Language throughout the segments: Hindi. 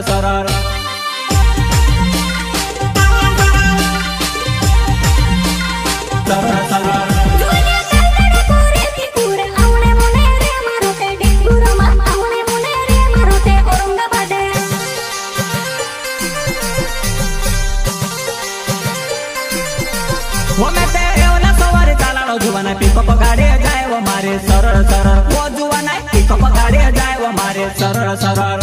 सरळ सरळ सरळ जुवाना पिकअप गाड़ी जाए वो मारे सरळ सरळ वो जुवाना पिकअप गाड़ी जाए वो मारे सरळ सरळ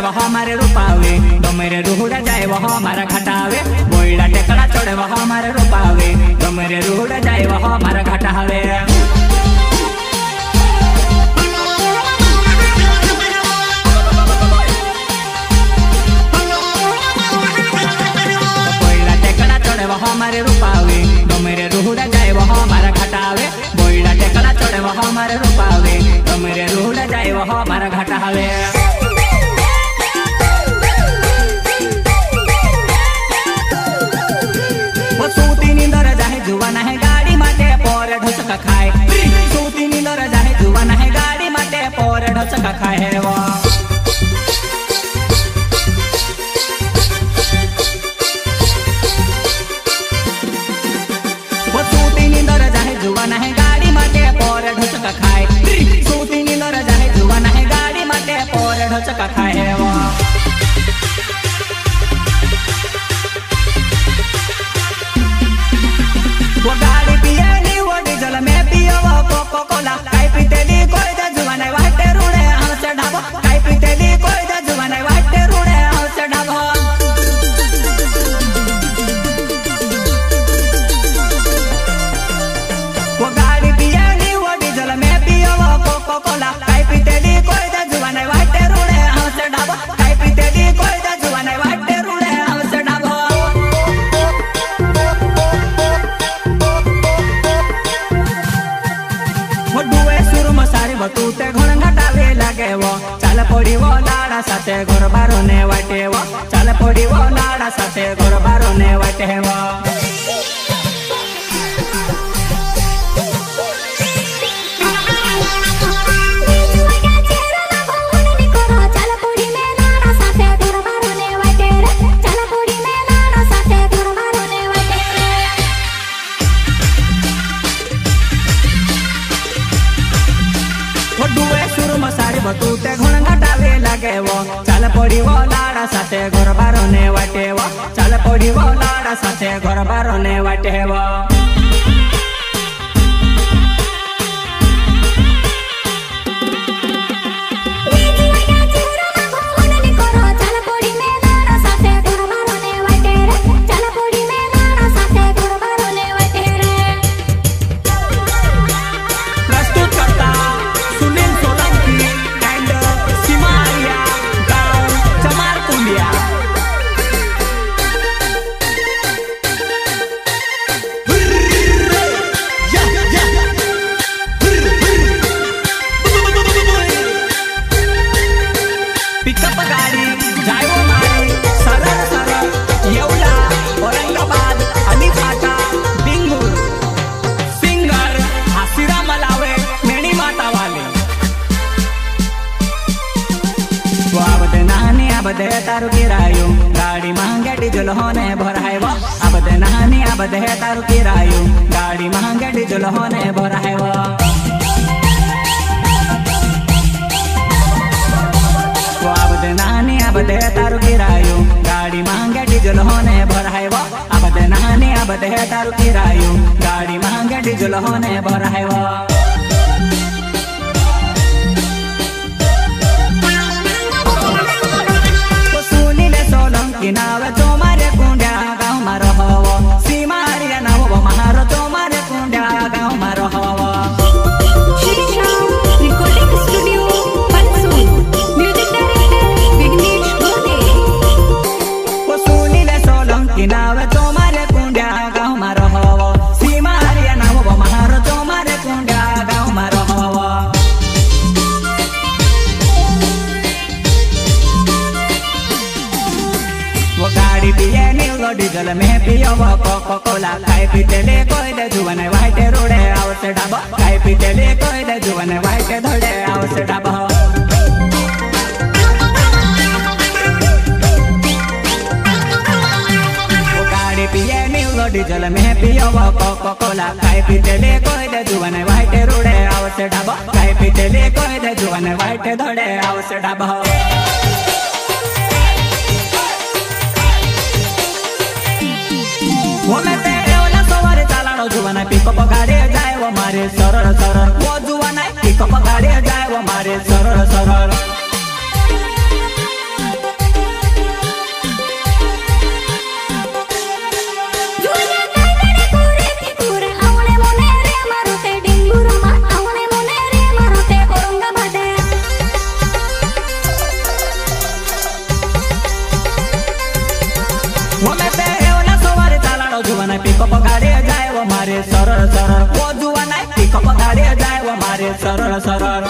वह हमारे रूपावे तो मेरे रूड़ा जाए वह हमारा घटावे बोइला टेकड़ा चढ़े वह हमारे रूपावे तो मेरे रूड़ा जाए वह हमारा घटावे बोइला टेकड़ा चढ़े वह हमारे रूपावे तो मेरे रूड़ा जाए वह हमारा घटावे बोइला टेकड़ा चढ़े वह हमारे रूपावे तो मेरे रूड़ा जाए वह हमारा घटावे जुवाना है गाड़ी माटे पोर ढोचका खाए सूती नींदर जाए जुवाना है गाड़ी माटे पोर ढोचका खाए है वो सूती नींदर जाए जुवाना है गाड़ी माटे पोर ढोचका खाए सूती नींदर जाए जुवाना है गाड़ी माटे पोर ढोचका खाए है वो गाड़ी पिएली वो डीजल में पियो वो कोको कोला काई पीतेली कोई दा जुवाना वाटे रूड़े हमसे ढाबो काई पीतेली कोई दा जुवाना वाटे रूड़े हमसे ढाबो वो गाड़ी पिएली वो डीजल में पियो वो कोको कोला काई पीतेली कोई दा जुवाना वाटे रूड़े हमसे ढाबो काई पीतेली कोई दा जुवाना वाटे रूड़े हमसे ढाबो तू ते घण घटावे लागे वो चाल पड़ी वो लाड़ा साथे घर बारो ने वाटे वो चाल पड़ी वो लाड़ा साथे घर बारो ने वाटे वो तू ते घण घटावे लागे वो चाल पड़ी वो लाड़ा साथे घर बारो ने वाटे वो चाल पड़ी वो लाड़ा साथे घर बारो ने वाटे वो पिकअप गाड़ी जाए वो मारे सरळ सरळ येवला औरंगाबाद आणि फाटा बिंगूर सिंगर हासिरा मलावे मेणी माता वाले वाबदे नानी आबदे तारु किरायो गाड़ी महंगे डीजल होने भराए वो आबदे नानी आबदे तारु किरायो गाड़ी महंगे डीजल होने भराए वो आबदे नानी आबदे तारु किरायो गाड़ी महंगे डीजल होने भराए वो आबदे नानी आबदे तारु किरायो गाड़ी महंगे डीजल होने भराए वो सुनीले सो डीजल में पियो कोको कोला खाई पीते ले कोई दे जुवन वाइट रोडे आवसे डाबा खाई पीते ले कोई दे जुवन वाइट धोडे आवसे डाबा गाड़ी पिए न्यू डीजल में पियो कोको कोला खाई पीते ले कोई दे जुवन वाइट रोडे आवसे डाबा खाई पीते ले कोई दे जुवन वाइट धोडे आवसे डाबा जुवाना पिकअप गाड़ी जाए वो मारे सरल सरल वो जुवाना पिकअप गाड़ी जाए वो मारे सरल सरल पिकअप गाड़ी जाए वो मारे सरल सरल वो जुवाना पिकअप गाड़ी जाए वो मारे सरल सरल